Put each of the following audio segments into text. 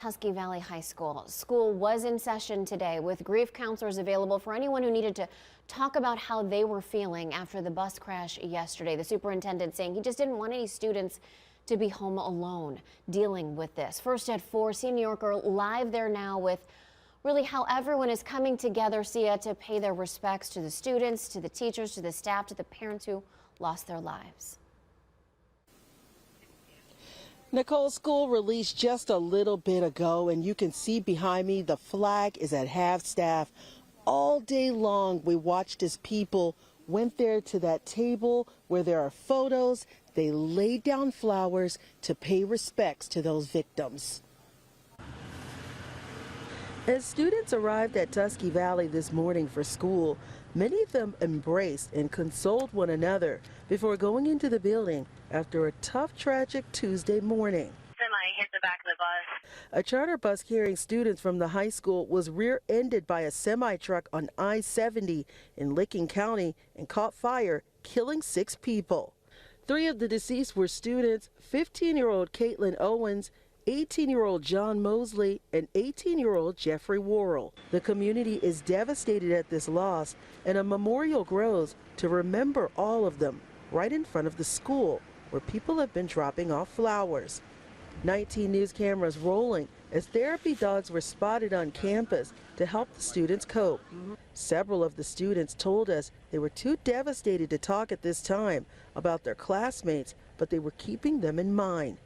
Tusky Valley High School. School was in session today with grief counselors available for anyone who needed to talk about how they were feeling after the bus crash yesterday. The superintendent saying he just didn't want any students to be home alone dealing with this. First at 4, Sia New Yorker live there now with really how everyone is coming together, Sia, to pay their respects to the students, to the teachers, to the staff, to the parents who lost their lives. Nicole, school released just a little bit ago, and you can see behind me the flag is at half-staff. All day long, we watched as people went there to that table where there are photos. They laid down flowers to pay respects to those victims. As students arrived at Tusky Valley this morning for school, many of them embraced and consoled one another before going into the building after a tough, tragic Tuesday morning. Semi hit the back of the bus. A charter bus carrying students from the high school was rear-ended by a semi-truck on I-70 in Licking County and caught fire, killing 6 people. 3 of the deceased were students: 15-year-old Caitlin Owens, 18-year-old John Mosley, and 18-year-old Jeffrey Worrell. The community is devastated at this loss, and a memorial grows to remember all of them right in front of the school, where people have been dropping off flowers. 19 news cameras rolling as therapy dogs were spotted on campus to help the students cope. Several of the students told us they were too devastated to talk at this time about their classmates, but they were keeping them in mind.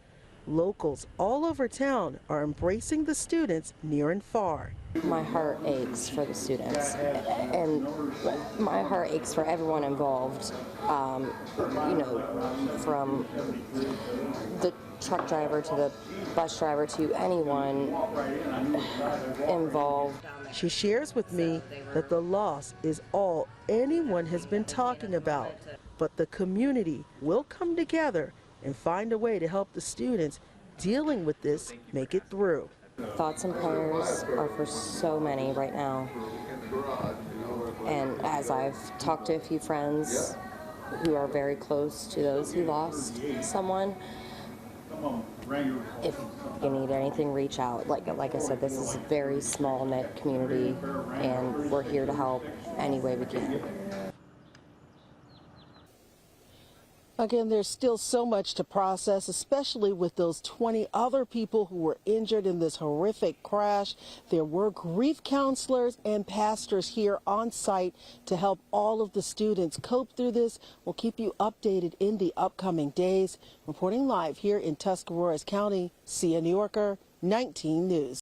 Locals all over town are embracing the students near and far. My heart aches for the students, and my heart aches for everyone involved, you know, from the truck driver to the bus driver to anyone involved. She shares with me that the loss is all anyone has been talking about, but the community will come together and find a way to help the students dealing with this make it through. Thoughts and prayers are for so many right now. And as I've talked to a few friends who are very close to those who lost someone, if you need anything, reach out. Like I said, this is a very small-knit community, and we're here to help any way we can. Again, there's still so much to process, especially with those 20 other people who were injured in this horrific crash. There were grief counselors and pastors here on site to help all of the students cope through this. We'll keep you updated in the upcoming days. Reporting live here in Tuscarawas County, Sia New Yorker, 19 News.